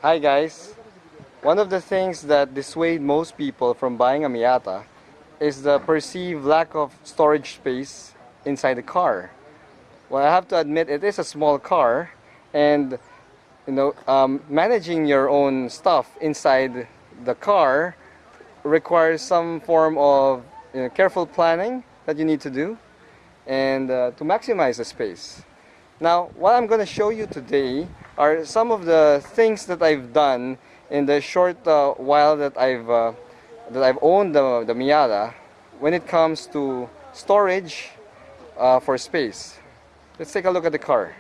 Hi guys! One of the things that dissuade most people from buying a Miata is the perceived lack of storage space inside the car. Well, I have to admit it is a small car, and managing your own stuff inside the car requires some form of careful planning that you need to do and to maximize the space. Now, what I'm going to show you today are some of the things that I've done in the short while that I've owned the Miata when it comes to storage for space. Let's take a look at the car.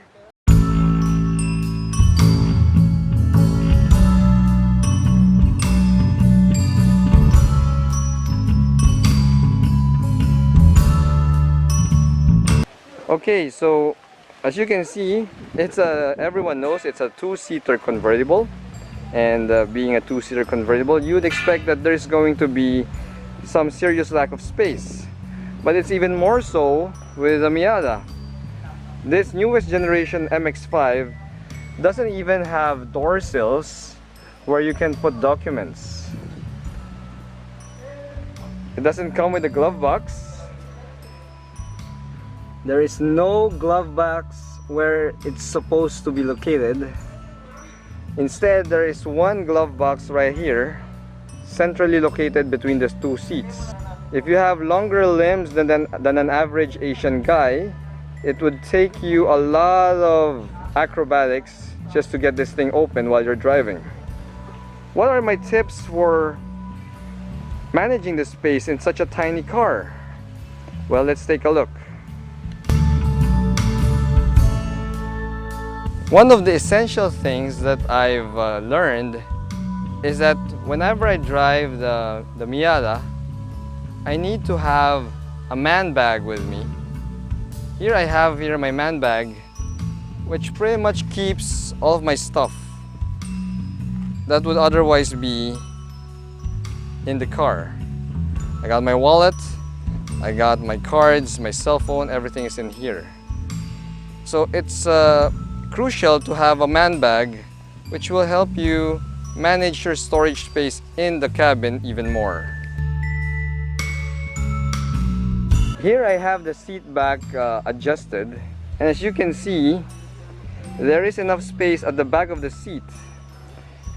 Okay, so as you can see, it's everyone knows it's a two-seater convertible, and being a two-seater convertible, you'd expect that there's going to be some serious lack of space, but it's even more so with the Miata. This newest generation MX-5 doesn't even have door sills where you can put documents. It doesn't come with a glove box. There is no glove box where it's supposed to be located. Instead, there is one glove box right here, centrally located between the two seats. If you have longer limbs than an average Asian guy, it would take you a lot of acrobatics just to get this thing open while you're driving. What are my tips for managing the space in such a tiny car? Well, let's take a look. One of the essential things that I've learned is that whenever I drive the Miata, I need to have a man bag with me. Here I have my man bag, which pretty much keeps all of my stuff that would otherwise be in the car. I got my wallet, I got my cards, my cell phone, everything is in here. So it's crucial to have a man bag, which will help you manage your storage space in the cabin even more. Here I have the seat back adjusted, and as you can see, there is enough space at the back of the seat.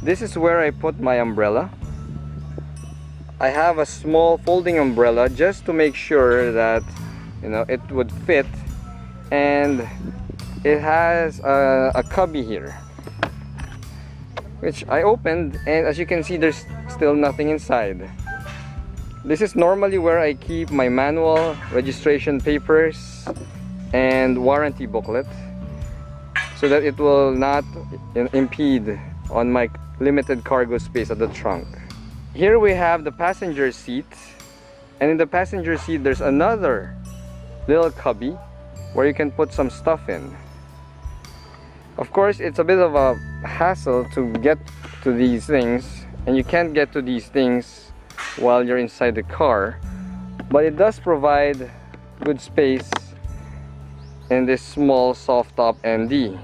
This is where I put my umbrella. I have a small folding umbrella just to make sure that it would fit, and it has a cubby here, which I opened, and as you can see, there's still nothing inside. This is normally where I keep my manual, registration papers, and warranty booklet, so that it will not impede on my limited cargo space at the trunk. Here we have the passenger seat, and in the passenger seat there's another little cubby where you can put some stuff in. Of course, it's a bit of a hassle to get to these things, and you can't get to these things while you're inside the car, but it does provide good space in this small soft top ND.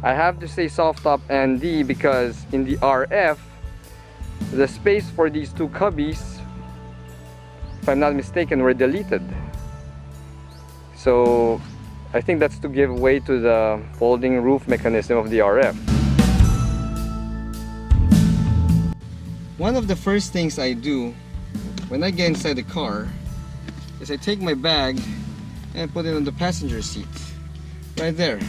I have to say soft top ND because in the RF, the space for these two cubbies, if I'm not mistaken, were deleted. So I think that's to give way to the folding roof mechanism of the RF. One of the first things I do when I get inside the car is I take my bag and put it on the passenger seat, right there.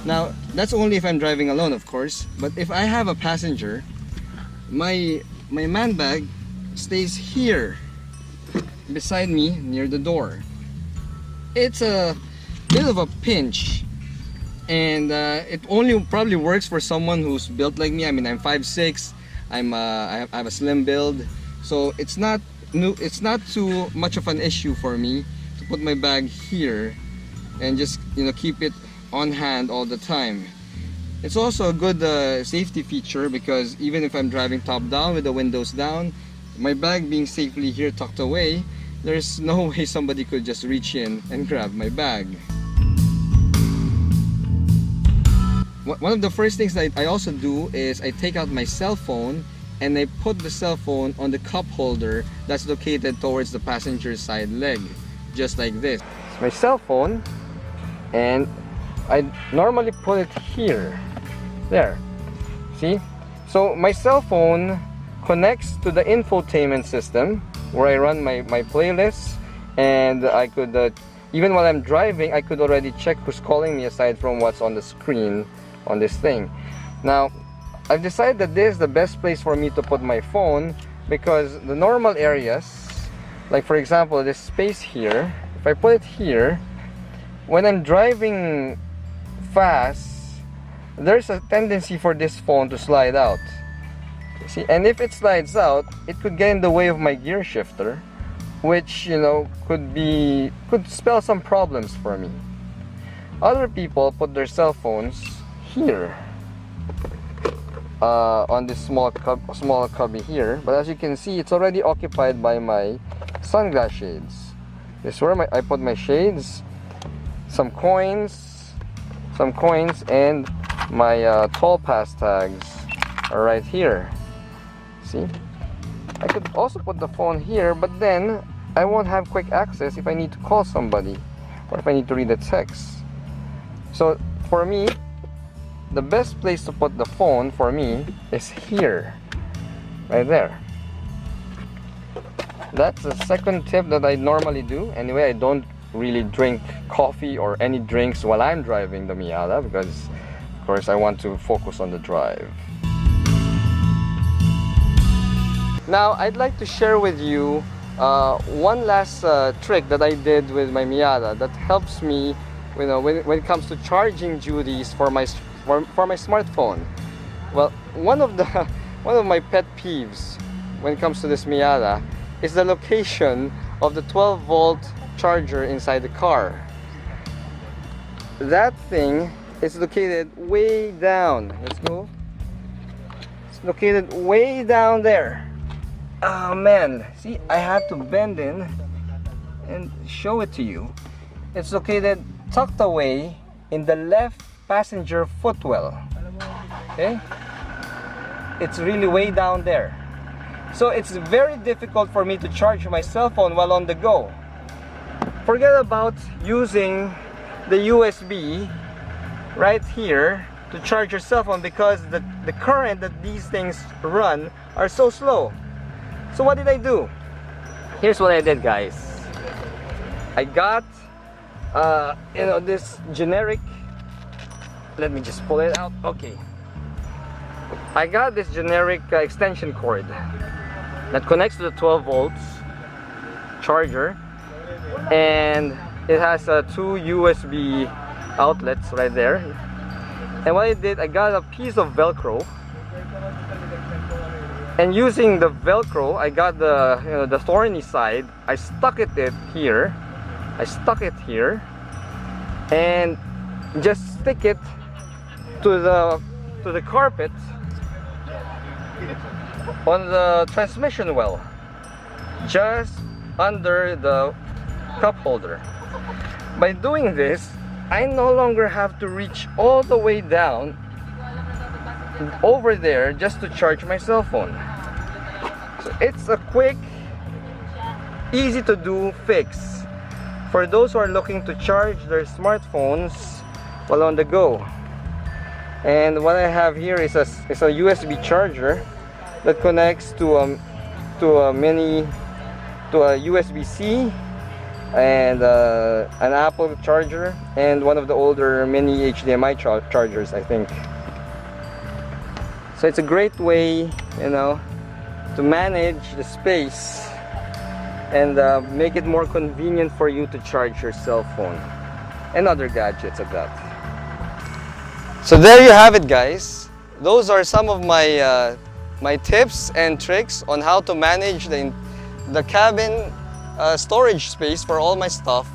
Now, that's only if I'm driving alone, of course, but if I have a passenger, my man bag stays here beside me near the door. It's a bit of a pinch, and it only probably works for someone who's built like me. I mean, I'm 5'6", I have a slim build, so it's not too much of an issue for me to put my bag here and just keep it on hand all the time. It's also a good safety feature because even if I'm driving top down with the windows down, my bag being safely here tucked away, there's no way somebody could just reach in and grab my bag. One of the first things that I also do is I take out my cell phone and I put the cell phone on the cup holder that's located towards the passenger side leg, just like this. It's my cell phone, and I normally put it here. There. See? So my cell phone connects to the infotainment system where I run my playlists, and I could even while I'm driving, I could already check who's calling me aside from what's on the screen on this thing. Now I've decided that this is the best place for me to put my phone, because the normal areas, like for example this space here, if I put it here, when I'm driving fast, there's a tendency for this phone to slide out. See, and if it slides out, it could get in the way of my gear shifter, which, you know, could spell some problems for me. Other people put their cell phones here, on this small cubby here, but as you can see, it's already occupied by my sunglass shades. This is where I put my shades, some coins, and my toll pass tags are right here. See, I could also put the phone here, but then I won't have quick access if I need to call somebody or if I need to read a text. So for me, the best place to put the phone for me is here, right there. That's the second tip that I normally do. Anyway, I don't really drink coffee or any drinks while I'm driving the Miata, because of course I want to focus on the drive. Now I'd like to share with you one last trick that I did with my Miata that helps me, you know, when it comes to charging duties for my smartphone. Well, one of my pet peeves when it comes to this Miata is the location of the 12-volt charger inside the car. That thing is located way down. Let's go. It's located way down there. Oh man, see, I had to bend in and show it to you. It's located tucked away in the left passenger footwell. Okay, it's really way down there, so it's very difficult for me to charge my cell phone while on the go. Forget about using the USB right here to charge your cell phone, because the current that these things run are so slow. So what did I do? Here's what I did, guys. I got you know, this generic, let me just pull it out. Okay, I got this generic extension cord that connects to the 12 volts charger, and it has two USB outlets right there. And what I did, I got a piece of Velcro, and using the Velcro, I got the, you know, the thorny side. I stuck it here. I stuck it here, and just stick it to the carpet on the transmission well, just under the cup holder. By doing this, I no longer have to reach all the way down over there just to charge my cell phone. So it's a quick, easy to do fix for those who are looking to charge their smartphones while on the go. And what I have here is a USB charger that connects to a USB-C and an Apple charger and one of the older mini HDMI chargers, I think. So it's a great way, you know, to manage the space and make it more convenient for you to charge your cell phone and other gadgets at that. So there you have it, guys. Those are some of my my tips and tricks on how to manage the cabin storage space for all my stuff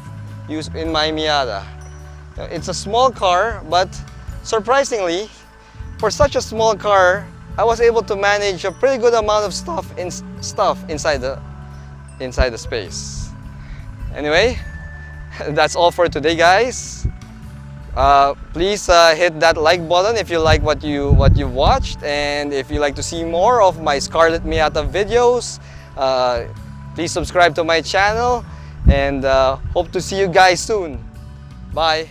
used in my Miata. It's a small car, but surprisingly, for such a small car, I was able to manage a pretty good amount of stuff inside the space. Anyway, that's all for today, guys. Please hit that like button if you like what you watched, and if you like to see more of my Scarlet Miata videos, please subscribe to my channel, and hope to see you guys soon. Bye.